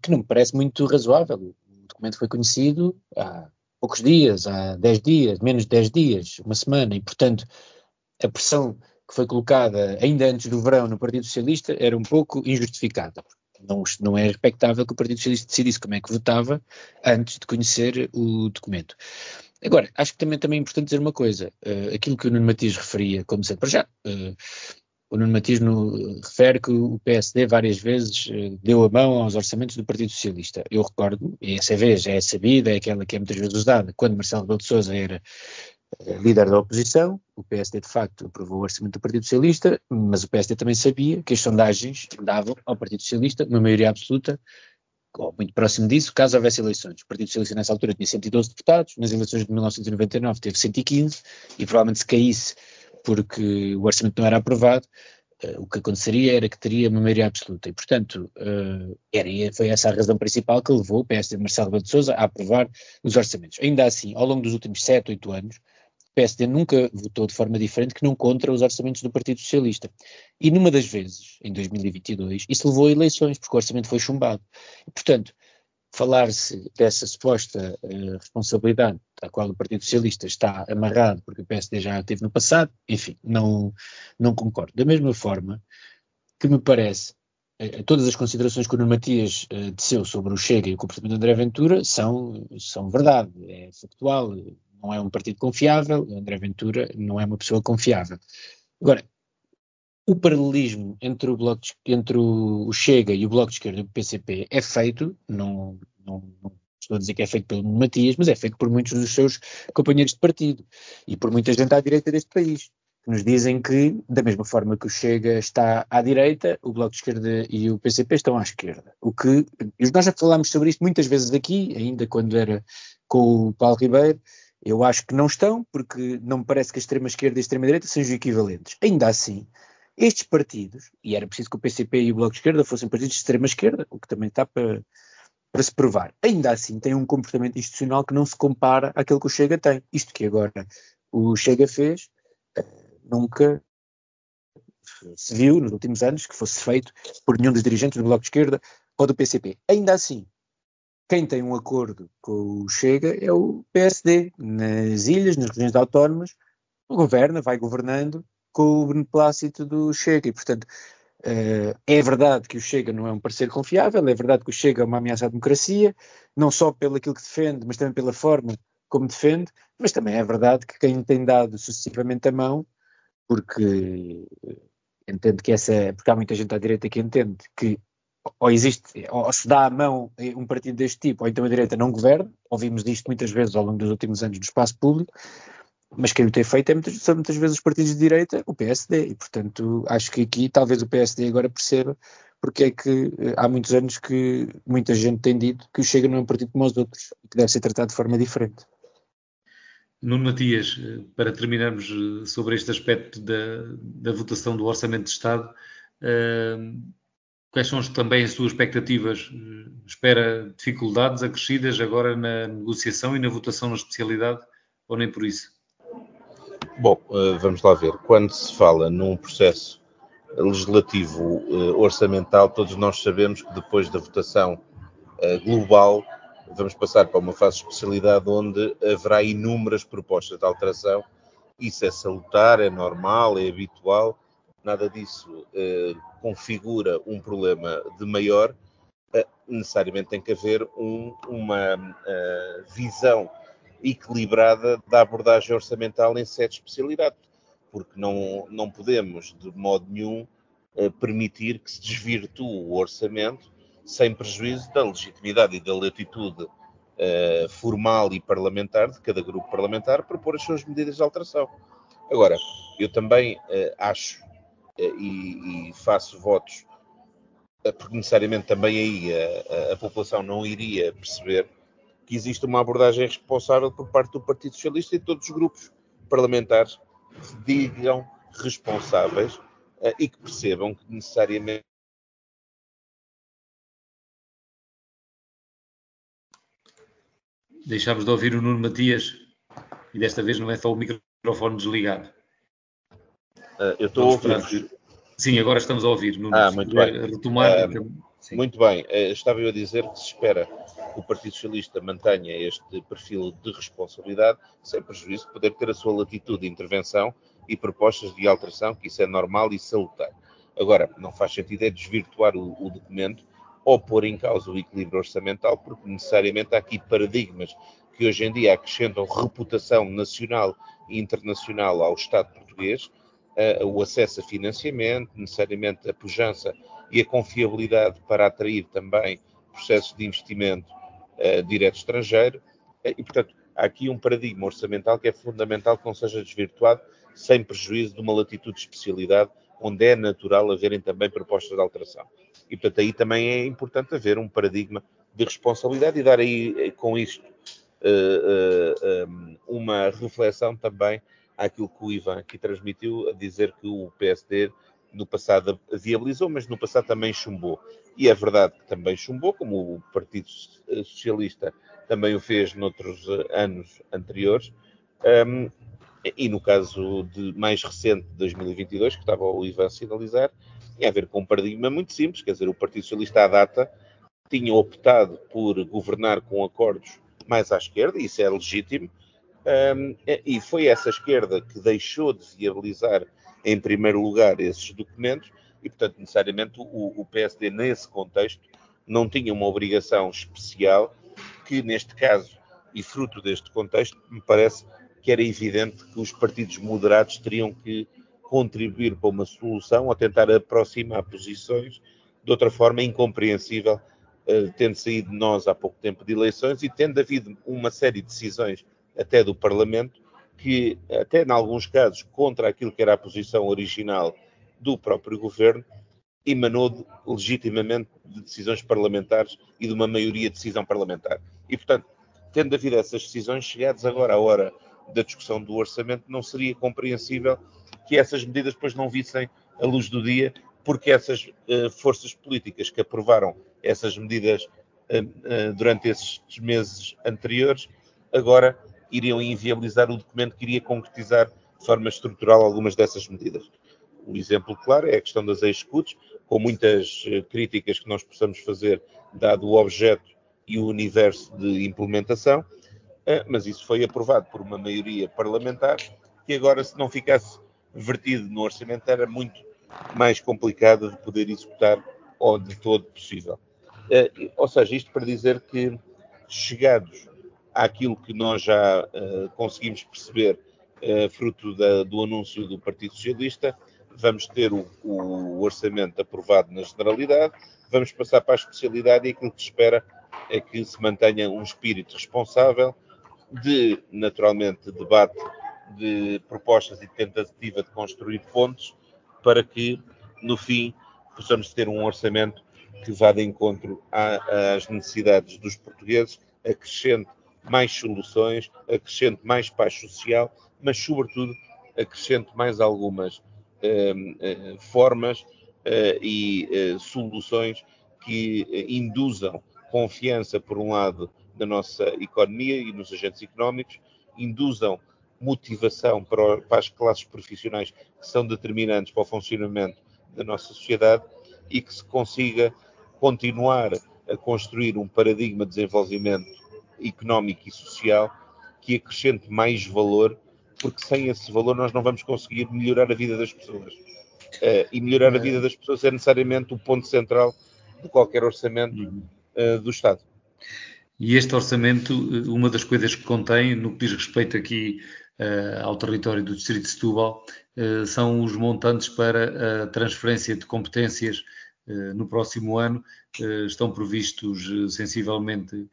que não me parece muito razoável. O documento foi conhecido há poucos dias, há 10 dias, menos de 10 dias, uma semana, e portanto a pressão que foi colocada ainda antes do verão no Partido Socialista era um pouco injustificada. Não é respeitável que o Partido Socialista decidisse como é que votava antes de conhecer o documento. Agora, acho que também é importante dizer uma coisa, aquilo que o Nuno Matias referia, como sempre, já, o Nuno Matias refere que o PSD várias vezes deu a mão aos orçamentos do Partido Socialista. Eu recordo, e essa vez é sabida, é aquela que é muitas vezes usada, quando Marcelo Rebelo de Sousa era líder da oposição, o PSD de facto aprovou o orçamento do Partido Socialista, mas o PSD também sabia que as sondagens davam ao Partido Socialista uma maioria absoluta, ou muito próximo disso, caso houvesse eleições. O Partido Socialista nessa altura tinha 112 deputados, nas eleições de 1999 teve 115, e provavelmente se caísse porque o orçamento não era aprovado, o que aconteceria era que teria uma maioria absoluta. E, portanto, foi essa a razão principal que levou o PSD de Marcelo Rebelo de Sousa a aprovar os orçamentos. Ainda assim, ao longo dos últimos 7, 8 anos, o PSD nunca votou de forma diferente que não contra os orçamentos do Partido Socialista. E numa das vezes, em 2022, isso levou a eleições, porque o orçamento foi chumbado. E, portanto, falar-se dessa suposta responsabilidade à qual o Partido Socialista está amarrado, porque o PSD já teve no passado, enfim, não concordo. Da mesma forma que me parece, todas as considerações que o Nuno Matias teceu sobre o Chega e o comportamento de André Ventura são verdade, é factual, não é um partido confiável, André Ventura não é uma pessoa confiável. Agora, o paralelismo entre o Chega e o Bloco de Esquerda do PCP é feito, não estou a dizer que é feito pelo Matias, mas é feito por muitos dos seus companheiros de partido e por muita gente à direita deste país, que nos dizem que, da mesma forma que o Chega está à direita, o Bloco de Esquerda e o PCP estão à esquerda. Nós já falámos sobre isto muitas vezes aqui, ainda quando era com o Paulo Ribeiro. Eu acho que não estão, porque não me parece que a extrema-esquerda e a extrema-direita sejam equivalentes. Ainda assim, estes partidos, e era preciso que o PCP e o Bloco de Esquerda fossem partidos de extrema-esquerda, o que também está para se provar, ainda assim têm um comportamento institucional que não se compara àquele que o Chega tem. Isto que agora o Chega fez, nunca se viu nos últimos anos que fosse feito por nenhum dos dirigentes do Bloco de Esquerda ou do PCP. Ainda assim, quem tem um acordo com o Chega é o PSD, nas ilhas, nas regiões autónomas, vai governando com o beneplácito do Chega, e portanto é verdade que o Chega não é um parceiro confiável, é verdade que o Chega é uma ameaça à democracia, não só pelo aquilo que defende, mas também pela forma como defende, mas também é verdade que quem tem dado sucessivamente a mão, porque entende que porque há muita gente à direita que entende que ou se dá a mão um partido deste tipo, ou então a direita não governa, ouvimos disto muitas vezes ao longo dos últimos anos no espaço público, mas quem o tem feito são muitas vezes os partidos de direita, o PSD, e portanto acho que aqui talvez o PSD agora perceba porque é que há muitos anos que muita gente tem dito que o Chega não é um partido como os outros, e que deve ser tratado de forma diferente. Nuno Matias, para terminarmos sobre este aspecto da votação do Orçamento de Estado, quais são também as suas expectativas? Espera dificuldades acrescidas agora na negociação e na votação na especialidade, ou nem por isso? Bom, vamos lá ver. Quando se fala num processo legislativo orçamental, todos nós sabemos que depois da votação global vamos passar para uma fase de especialidade onde haverá inúmeras propostas de alteração. Isso é salutar, é normal, é habitual. Nada disso configura um problema de maior. Necessariamente tem que haver uma visão equilibrada da abordagem orçamental em sede de especialidade, porque não podemos, de modo nenhum, permitir que se desvirtue o orçamento sem prejuízo da legitimidade e da latitude formal e parlamentar de cada grupo parlamentar para propor as suas medidas de alteração. Agora, eu também acho e faço votos, porque necessariamente também aí a população não iria perceber que existe uma abordagem responsável por parte do Partido Socialista e de todos os grupos parlamentares que se digam responsáveis e que percebam que necessariamente Deixámos de ouvir o Nuno Matias e desta vez não é só o microfone desligado. Eu estou a ouvir. Sim, agora estamos a ouvir. Nuno, muito bem. Retomar. Muito bem. Estava eu a dizer que se espera que o Partido Socialista mantenha este perfil de responsabilidade, sem prejuízo de poder ter a sua latitude de intervenção e propostas de alteração, que isso é normal e salutar. Agora, não faz sentido desvirtuar o documento ou pôr em causa o equilíbrio orçamental, porque necessariamente há aqui paradigmas que hoje em dia acrescentam reputação nacional e internacional ao Estado português, o acesso a financiamento, necessariamente a pujança e a confiabilidade para atrair também processos de investimento direto estrangeiro. E, portanto, há aqui um paradigma orçamental que é fundamental que não seja desvirtuado, sem prejuízo de uma latitude de especialidade, onde é natural haverem também propostas de alteração. E, portanto, aí também é importante haver um paradigma de responsabilidade e dar aí, com isto, uma reflexão também àquilo que o Ivan aqui transmitiu, a dizer que o PSD no passado viabilizou, mas no passado também chumbou. E é verdade que também chumbou, como o Partido Socialista também o fez noutros anos anteriores. E no caso mais recente de 2022, que estava o Ivan a sinalizar, tem a ver com um paradigma muito simples, quer dizer, o Partido Socialista à data tinha optado por governar com acordos mais à esquerda, e isso é legítimo, e foi essa esquerda que deixou de viabilizar em primeiro lugar esses documentos, e portanto necessariamente o PSD nesse contexto não tinha uma obrigação especial que neste caso, e fruto deste contexto, me parece que era evidente que os partidos moderados teriam que contribuir para uma solução ou tentar aproximar posições. De outra forma, é incompreensível, tendo saído nós há pouco tempo de eleições e tendo havido uma série de decisões até do Parlamento que, até em alguns casos, contra aquilo que era a posição original do próprio governo, emanou legitimamente de decisões parlamentares e de uma maioria de decisão parlamentar. E, portanto, tendo havido essas decisões, chegados agora à hora da discussão do orçamento, não seria compreensível que essas medidas depois não vissem a luz do dia, porque essas forças políticas que aprovaram essas medidas durante esses meses anteriores, agora iriam inviabilizar o documento que iria concretizar de forma estrutural algumas dessas medidas. Um exemplo claro é a questão das ex-escutas, com muitas críticas que nós possamos fazer, dado o objeto e o universo de implementação, mas isso foi aprovado por uma maioria parlamentar, que agora, se não ficasse vertido no orçamento, era muito mais complicado de poder executar ou de todo possível. Ou seja, isto para dizer que, chegados àquilo que nós já conseguimos perceber, fruto do anúncio do Partido Socialista, vamos ter o orçamento aprovado na generalidade, vamos passar para a especialidade e aquilo que se espera é que se mantenha um espírito responsável de, naturalmente, debate de propostas e tentativa de construir pontos para que, no fim, possamos ter um orçamento que vá de encontro às necessidades dos portugueses, acrescente mais soluções, acrescente mais paz social, mas, sobretudo, acrescente mais algumas formas e soluções que induzam confiança, por um lado, na nossa economia e nos agentes económicos, induzam motivação para as classes profissionais que são determinantes para o funcionamento da nossa sociedade e que se consiga continuar a construir um paradigma de desenvolvimento económico e social que acrescente mais valor, porque sem esse valor nós não vamos conseguir melhorar a vida das pessoas. E melhorar a vida das pessoas é necessariamente o ponto central de qualquer orçamento do Estado. E este orçamento, uma das coisas que contém, no que diz respeito aqui ao território do Distrito de Setúbal, são os montantes para a transferência de competências no próximo ano. Estão previstos sensivelmente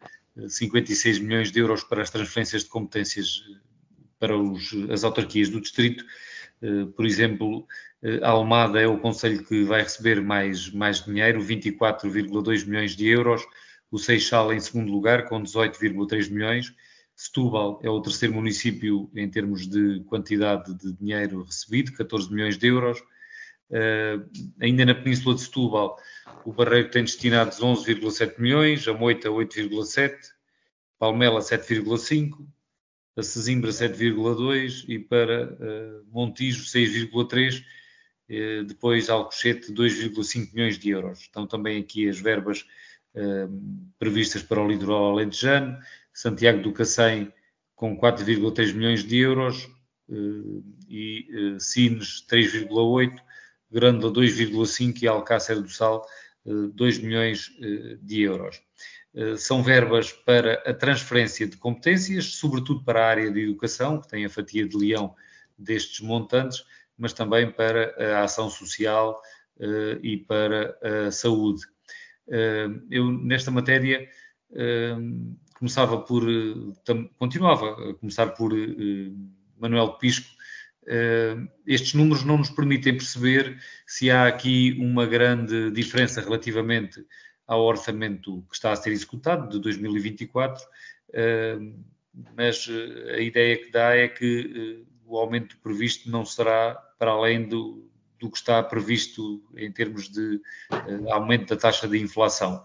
56 milhões de euros para as transferências de competências para as autarquias do Distrito. Por exemplo, a Almada é o concelho que vai receber mais dinheiro, 24,2 milhões de euros. O Seixal em segundo lugar, com 18,3 milhões. Setúbal é o terceiro município em termos de quantidade de dinheiro recebido, 14 milhões de euros. Ainda na Península de Setúbal, o Barreiro tem destinados 11,7 milhões, a Moita 8,7, Palmela 7,5, a Sesimbra 7,2 e para Montijo 6,3, depois Alcochete 2,5 milhões de euros. Estão também aqui as verbas previstas para o litoral alentejano, Santiago do Cacém com 4,3 milhões de euros e Sines 3,8, Grândola 2,5 e Alcácer do Sal 2 milhões de euros. São verbas para a transferência de competências, sobretudo para a área de educação, que tem a fatia de leão destes montantes, mas também para a ação social e para a saúde. Eu, nesta matéria, continuava a começar por Manuel Pisco. Estes números não nos permitem perceber se há aqui uma grande diferença relativamente ao orçamento que está a ser executado de 2024, mas a ideia que dá é que o aumento previsto não será para além do que está previsto em termos de aumento da taxa de inflação.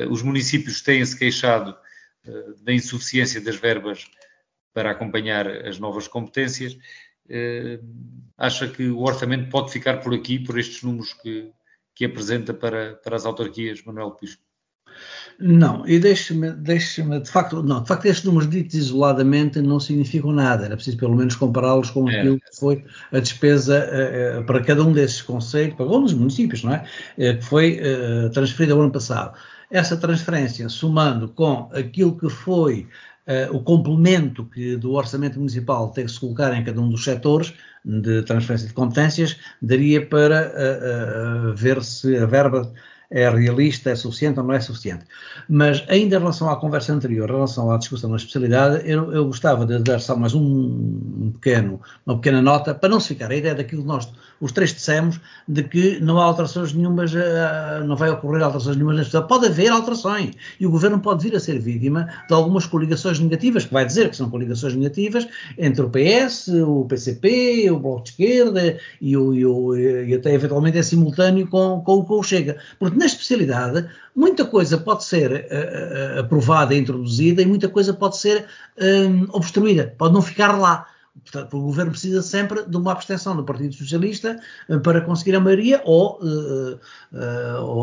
Os municípios têm-se queixado da insuficiência das verbas para acompanhar as novas competências. Acha que o orçamento pode ficar por aqui, por estes números que apresenta para as autarquias, Manuel Pisco? Não, e deixe-me, de facto, estes números ditos isoladamente não significam nada, era preciso pelo menos compará-los com aquilo que foi a despesa para cada um desses concelhos, para alguns dos municípios, não é? Que foi transferida o ano passado. Essa transferência, somando com aquilo que foi o complemento do orçamento municipal tem que se colocar em cada um dos setores de transferência de competências, daria para ver se a verba é realista, é suficiente ou não é suficiente. Mas ainda em relação à conversa anterior, em relação à discussão da especialidade, eu gostava de dar só mais uma pequena nota, para não se ficar a ideia daquilo que nós, os três dissemos, de que não há alterações nenhumas, não vai ocorrer alterações nenhumas na especialidade. Pode haver alterações, e o Governo pode vir a ser vítima de algumas coligações negativas, que vai dizer que são coligações negativas, entre o PS, o PCP, o Bloco de Esquerda, e até eventualmente é simultâneo com o Chega. Porque na especialidade, muita coisa pode ser aprovada e introduzida e muita coisa pode ser obstruída, pode não ficar lá. Portanto, o Governo precisa sempre de uma abstenção do Partido Socialista para conseguir a maioria ou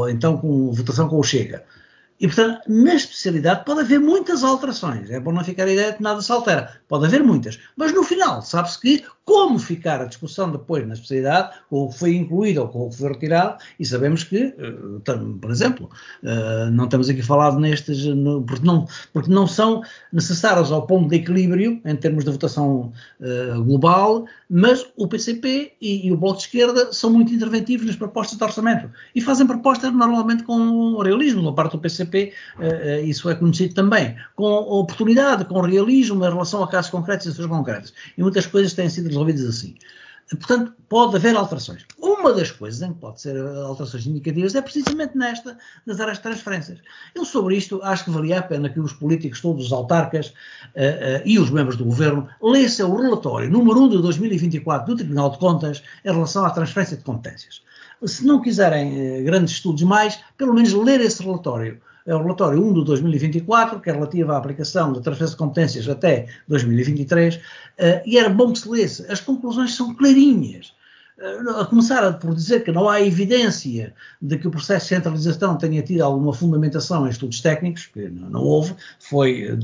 então com votação com o Chega. E, portanto, na especialidade pode haver muitas alterações. É bom não ficar a ideia de que nada se altera. Pode haver muitas. Mas, no final, sabe-se que como ficar a discussão depois na especialidade, com o que foi incluído ou com o que foi retirado, e sabemos que, por exemplo, não estamos aqui a falar nestes, porque não são necessários ao ponto de equilíbrio, em termos de votação global, mas o PCP e o Bloco de Esquerda são muito interventivos nas propostas de orçamento. E fazem propostas normalmente com realismo, da parte do PCP, isso é conhecido também, com oportunidade, com realismo em relação a casos concretos e ações concretas. E muitas coisas têm sido resolvidas assim. Portanto, pode haver alterações. Uma das coisas em que pode ser alterações indicativas é precisamente nas áreas de transferências. Eu sobre isto acho que valia a pena que os políticos, todos os autarcas e os membros do Governo lessem o relatório número 1 de 2024 do Tribunal de Contas em relação à transferência de competências. Se não quiserem grandes estudos mais, pelo menos ler esse relatório. É o relatório 1 de 2024, que é relativo à aplicação da transferência de competências até 2023, e era bom que se lesse. As conclusões são clarinhas. A começar por dizer que não há evidência de que o processo de centralização tenha tido alguma fundamentação em estudos técnicos, que não houve, foi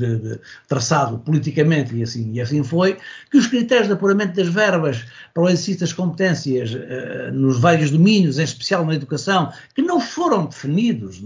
traçado politicamente e assim foi, que os critérios de apuramento das verbas para o exercício das competências nos vários domínios, em especial na educação, que não foram definidos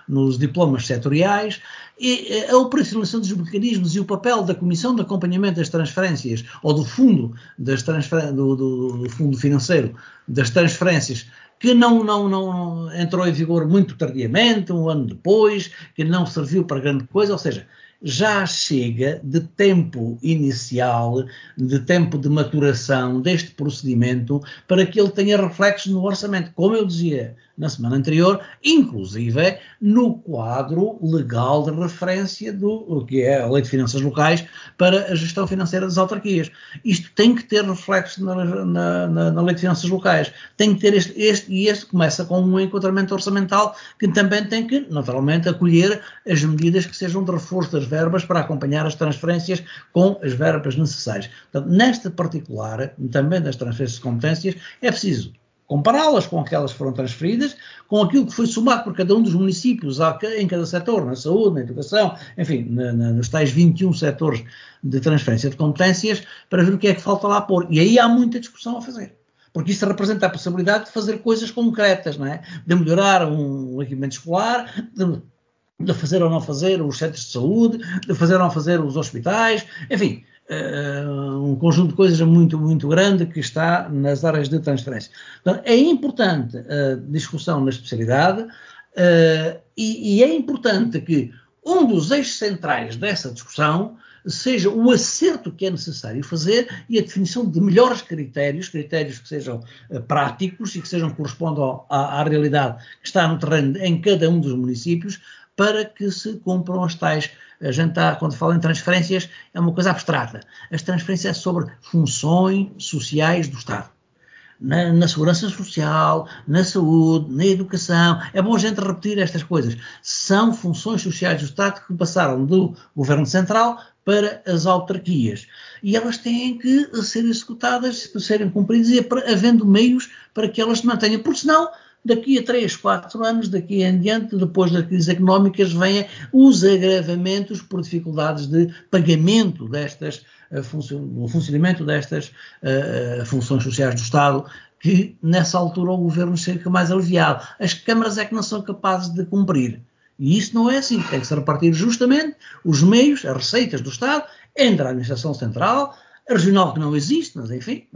nos diplomas setoriais, e a operacionalização dos mecanismos e o papel da Comissão de Acompanhamento das Transferências ou do Fundo, do Fundo Financeiro das Transferências, que não entrou em vigor muito tardiamente, um ano depois, que não serviu para grande coisa, ou seja, já chega de tempo inicial, de tempo de maturação deste procedimento para que ele tenha reflexos no orçamento, como eu dizia na semana anterior, inclusive no quadro legal de referência do que é a Lei de Finanças Locais para a gestão financeira das autarquias. Isto tem que ter reflexo na Lei de Finanças Locais. Tem que ter este começa com um enquadramento orçamental que também tem que, naturalmente, acolher as medidas que sejam de reforço das verbas para acompanhar as transferências com as verbas necessárias. Portanto, nesta particular, também das transferências de competências, é preciso compará-las com aquelas que foram transferidas, com aquilo que foi somado por cada um dos municípios em cada setor, na saúde, na educação, enfim, nos tais 21 setores de transferência de competências, para ver o que é que falta lá pôr. E aí há muita discussão a fazer. Porque isso representa a possibilidade de fazer coisas concretas, não é? De melhorar um equipamento escolar, de fazer ou não fazer os centros de saúde, de fazer ou não fazer os hospitais, enfim, um conjunto de coisas muito, muito grande que está nas áreas de transferência. Portanto, é importante a discussão na especialidade e é importante que um dos eixos centrais dessa discussão seja o acerto que é necessário fazer e a definição de melhores critérios que sejam práticos e que correspondam à realidade que está no terreno em cada um dos municípios, para que se cumpram as tais. A gente quando fala em transferências, é uma coisa abstrata. As transferências é sobre funções sociais do Estado. Na segurança social, na saúde, na educação. É bom a gente repetir estas coisas. São funções sociais do Estado que passaram do Governo Central para as autarquias. E elas têm que ser executadas, serem cumpridas, e havendo meios para que elas se mantenham. Porque senão, daqui a 3, 4 anos, daqui em diante, depois das crises económicas, vêm os agravamentos por dificuldades de pagamento destas o funcionamento destas funções sociais do Estado, que nessa altura o Governo fica mais aliviado. As câmaras é que não são capazes de cumprir. E isso não é assim. Tem que se repartir justamente os meios, as receitas do Estado, entre a administração central, a regional que não existe, mas enfim,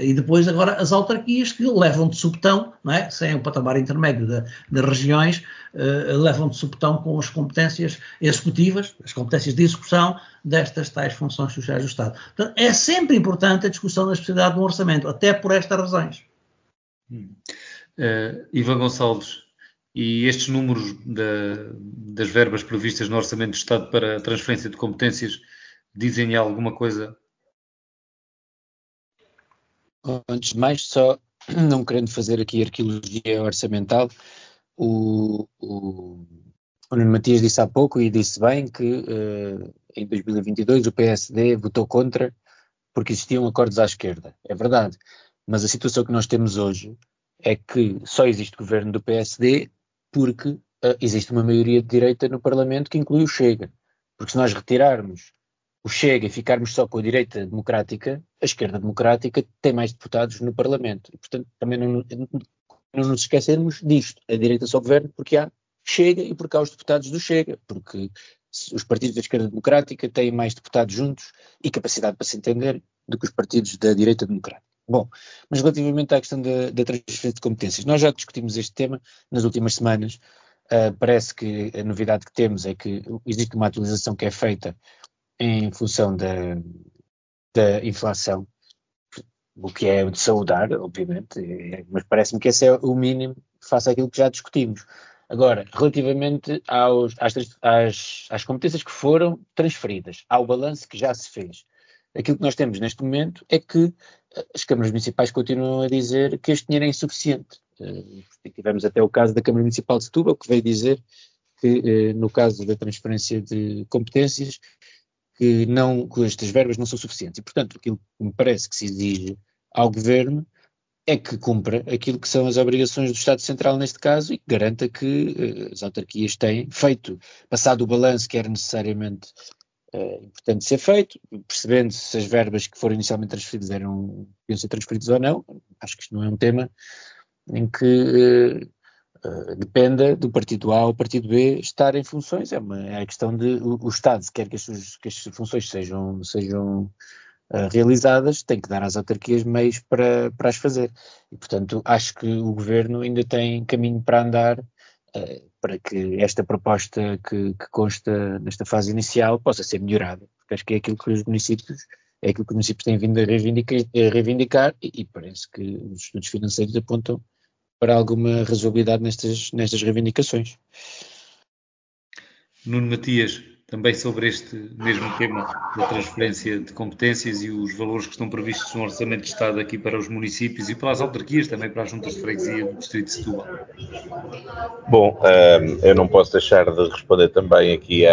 e depois agora as autarquias que levam de supetão, não é? Sem o patamar intermédio das regiões, levam de supetão com as competências executivas, as competências de execução destas tais funções sociais do Estado. Portanto, é sempre importante a discussão da especialidade do orçamento, até por estas razões. Ivan Gonçalves, e estes números das verbas previstas no Orçamento do Estado para a transferência de competências dizem alguma coisa? Antes de mais, só não querendo fazer aqui arqueologia orçamental, o Nuno Matias disse há pouco, e disse bem, que em 2022 o PSD votou contra porque existiam acordos à esquerda. É verdade, mas a situação que nós temos hoje é que só existe governo do PSD porque existe uma maioria de direita no Parlamento que inclui o Chega. Porque se nós retirarmos o Chega e ficarmos só com a direita democrática, a esquerda democrática tem mais deputados no Parlamento. E, portanto, também não nos esquecermos disto. A direita só governa porque há Chega e porque há os deputados do Chega. Porque os partidos da esquerda democrática têm mais deputados juntos e capacidade para se entender do que os partidos da direita democrática. Bom, mas relativamente à questão da transferência de competências, nós já discutimos este tema nas últimas semanas. Parece que a novidade que temos é que existe uma atualização que é feita em função da inflação, o que é de saudar, obviamente, mas parece-me que esse é o mínimo face àquilo que já discutimos. Agora, relativamente às competências que foram transferidas, ao balanço que já se fez, aquilo que nós temos neste momento é que as câmaras municipais continuam a dizer que este dinheiro é insuficiente. Tivemos até o caso da Câmara Municipal de Setúbal, que veio dizer que, no caso da transferência de competências, que estas verbas não são suficientes. E, portanto, aquilo que me parece que se exige ao Governo é que cumpra aquilo que são as obrigações do Estado Central neste caso e que garanta que as autarquias têm feito, passado o balanço que era necessariamente importante ser feito, percebendo se as verbas que foram inicialmente transferidas deviam ser transferidas ou não. Acho que isto não é um tema em que dependa do partido A ou partido B estar em funções. É a questão de o Estado, se quer que as funções sejam realizadas, tem que dar às autarquias meios para as fazer. E, portanto, acho que o Governo ainda tem caminho para andar para que esta proposta que consta nesta fase inicial possa ser melhorada, porque acho que é aquilo que os municípios têm vindo a reivindicar e parece que os estudos financeiros apontam para alguma razoabilidade nestas reivindicações. Nuno Matias, também sobre este mesmo tema da transferência de competências e os valores que estão previstos no Orçamento de Estado aqui para os municípios e para as autarquias, também para as juntas de freguesia do Distrito de Setúbal. Bom, eu não posso deixar de responder também aqui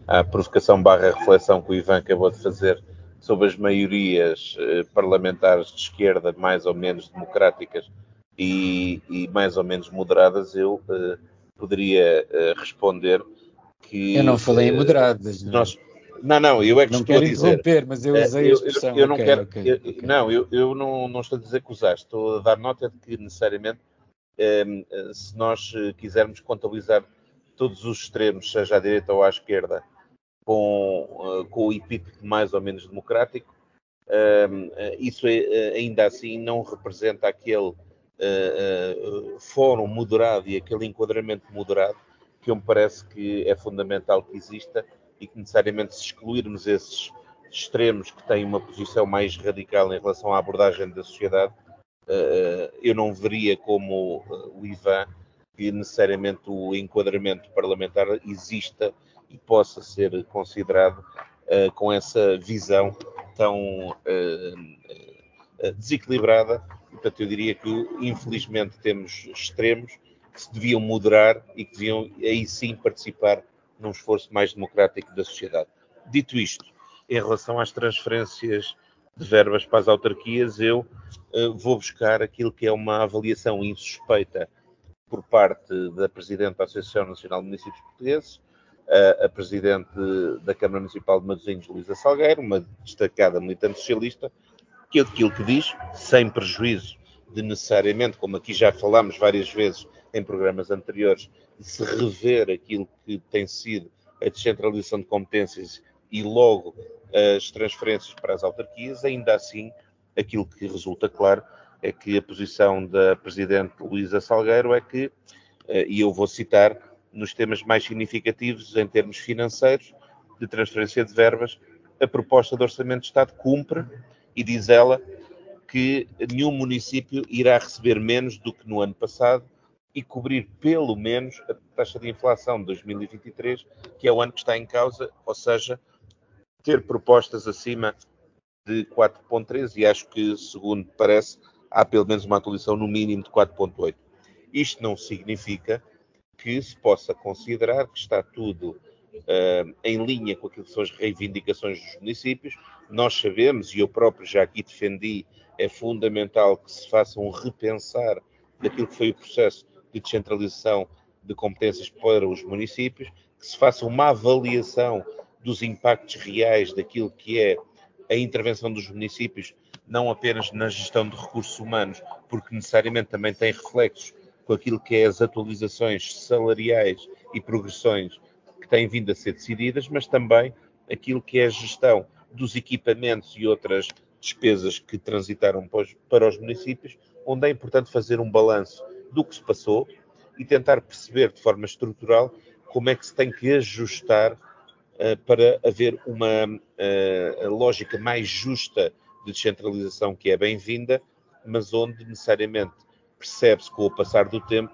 à provocação/reflexão que o Ivan acabou de fazer sobre as maiorias parlamentares de esquerda mais ou menos democráticas e mais ou menos moderadas. Eu poderia responder que... Eu não falei em moderadas. Não, eu é que não estou a dizer. Não quero interromper, mas eu usei a expressão. Eu não quero... Não, eu não estou a dizer que usaste. Estou a dar nota de que necessariamente se nós quisermos contabilizar todos os extremos, seja à direita ou à esquerda, com o epíteto mais ou menos democrático. Isso ainda assim não representa aquele fórum moderado e aquele enquadramento moderado que me parece que é fundamental que exista, e que necessariamente, se excluirmos esses extremos que têm uma posição mais radical em relação à abordagem da sociedade, eu não veria como o Ivan que necessariamente o enquadramento parlamentar exista e possa ser considerado com essa visão tão desequilibrada. Portanto, eu diria que, infelizmente, temos extremos que se deviam moderar e que deviam, aí sim, participar num esforço mais democrático da sociedade. Dito isto, em relação às transferências de verbas para as autarquias, eu vou buscar aquilo que é uma avaliação insuspeita por parte da Presidente da Associação Nacional de Municípios Portugueses, a Presidente da Câmara Municipal de Matosinhos, Luísa Salgueiro, uma destacada militante socialista, que é aquilo que diz, sem prejuízo de necessariamente, como aqui já falámos várias vezes em programas anteriores, de se rever aquilo que tem sido a descentralização de competências e logo as transferências para as autarquias. Ainda assim, aquilo que resulta claro é que a posição da Presidente Luísa Salgueiro é que, e eu vou citar, nos temas mais significativos em termos financeiros, de transferência de verbas, a proposta de Orçamento de Estado cumpre, e diz ela que nenhum município irá receber menos do que no ano passado e cobrir pelo menos a taxa de inflação de 2023, que é o ano que está em causa, ou seja, ter propostas acima de 4,13, e acho que, segundo parece, há pelo menos uma atualização no mínimo de 4,8. Isto não significa que se possa considerar que está tudo em linha com aquilo que são as reivindicações dos municípios. Nós sabemos, e eu próprio já aqui defendi, é fundamental que se faça um repensar daquilo que foi o processo de descentralização de competências para os municípios, que se faça uma avaliação dos impactos reais daquilo que é a intervenção dos municípios, não apenas na gestão de recursos humanos, porque necessariamente também tem reflexos com aquilo que é as atualizações salariais e progressões que têm vindo a ser decididas, mas também aquilo que é a gestão dos equipamentos e outras despesas que transitaram para os municípios, onde é importante fazer um balanço do que se passou e tentar perceber de forma estrutural como é que se tem que ajustar para haver uma lógica mais justa de descentralização, que é bem-vinda, mas onde necessariamente percebe-se com o passar do tempo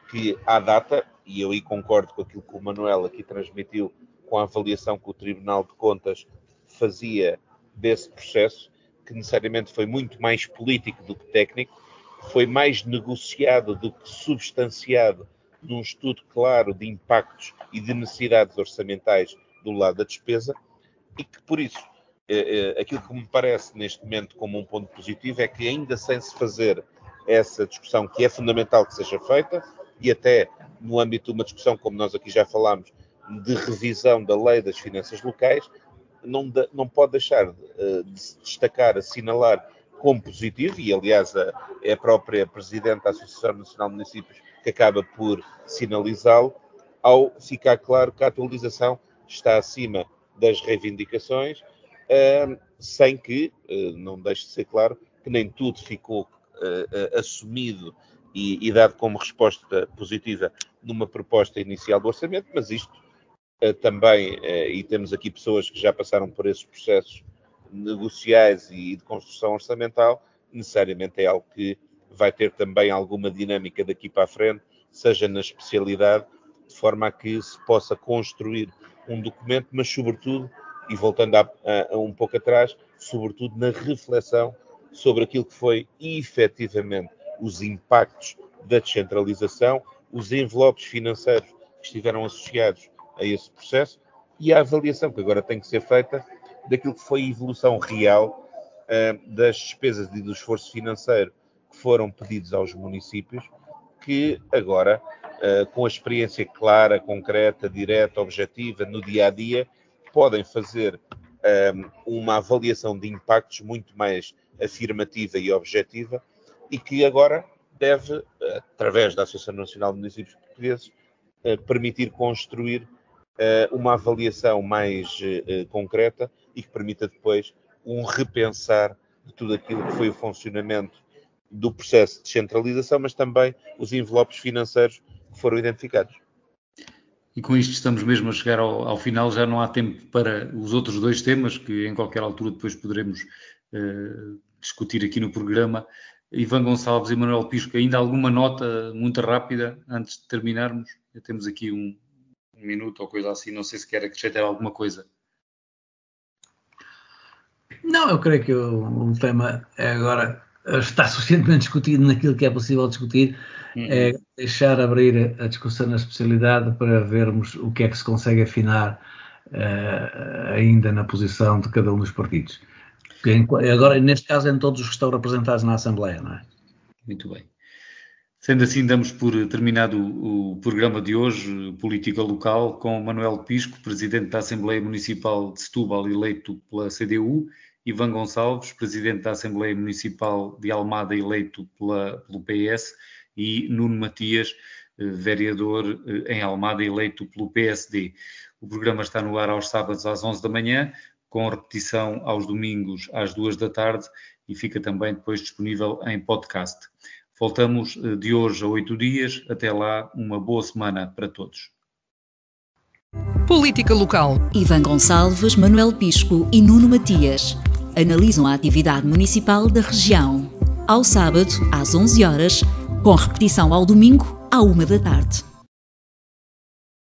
que à data, e eu aí concordo com aquilo que o Manuel aqui transmitiu, com a avaliação que o Tribunal de Contas fazia desse processo, que necessariamente foi muito mais político do que técnico, foi mais negociado do que substanciado num estudo claro de impactos e de necessidades orçamentais do lado da despesa, e que, por isso, aquilo que me parece neste momento como um ponto positivo é que, ainda sem se fazer essa discussão, que é fundamental que seja feita, e até no âmbito de uma discussão, como nós aqui já falámos, de revisão da lei das finanças locais, não pode deixar de se destacar, assinalar como positivo, e aliás é a própria Presidente da Associação Nacional de Municípios que acaba por sinalizá-lo, ao ficar claro que a atualização está acima das reivindicações, sem que, não deixe de ser claro, que nem tudo ficou assumido e dado como resposta positiva numa proposta inicial do orçamento, mas isto também, e temos aqui pessoas que já passaram por esses processos negociais e de construção orçamental, necessariamente é algo que vai ter também alguma dinâmica daqui para a frente, seja na especialidade, de forma a que se possa construir um documento, mas sobretudo, e voltando a um pouco atrás, sobretudo na reflexão sobre aquilo que foi efetivamente os impactos da descentralização, os envelopes financeiros que estiveram associados a esse processo e a avaliação que agora tem que ser feita daquilo que foi a evolução real das despesas e do esforço financeiro que foram pedidos aos municípios, que agora, com a experiência clara, concreta, direta, objetiva, no dia-a-dia, podem fazer uma avaliação de impactos muito mais afirmativa e objetiva, e que agora deve, através da Associação Nacional de Municípios Portugueses, permitir construir uma avaliação mais concreta e que permita depois um repensar de tudo aquilo que foi o funcionamento do processo de descentralização, mas também os envelopes financeiros que foram identificados. E com isto estamos mesmo a chegar ao final, já não há tempo para os outros dois temas, que em qualquer altura depois poderemos discutir aqui no programa. Ivan Gonçalves e Manuel Pisco, ainda alguma nota muito rápida antes de terminarmos? Já temos aqui um minuto ou coisa assim, não sei se quer acrescentar alguma coisa. Não, eu creio que o tema agora está suficientemente discutido naquilo que é possível discutir, é deixar abrir a discussão na especialidade para vermos o que é que se consegue afinar ainda na posição de cada um dos partidos. Agora, neste caso, em todos os que estão representados na Assembleia, não é? Muito bem. Sendo assim, damos por terminado o programa de hoje, Política Local, com Manuel Pisco, Presidente da Assembleia Municipal de Setúbal, eleito pela CDU, Ivan Gonçalves, Presidente da Assembleia Municipal de Almada, eleito pelo PS, e Nuno Matias, vereador em Almada, eleito pelo PSD. O programa está no ar aos sábados às 11 da manhã, com repetição aos domingos às 2 da tarde e fica também depois disponível em podcast. Voltamos de hoje a 8 dias. Até lá, uma boa semana para todos. Política Local. Ivan Gonçalves, Manuel Pisco e Nuno Matias analisam a atividade municipal da região. Ao sábado, às 11 horas, com repetição ao domingo, à 1 da tarde.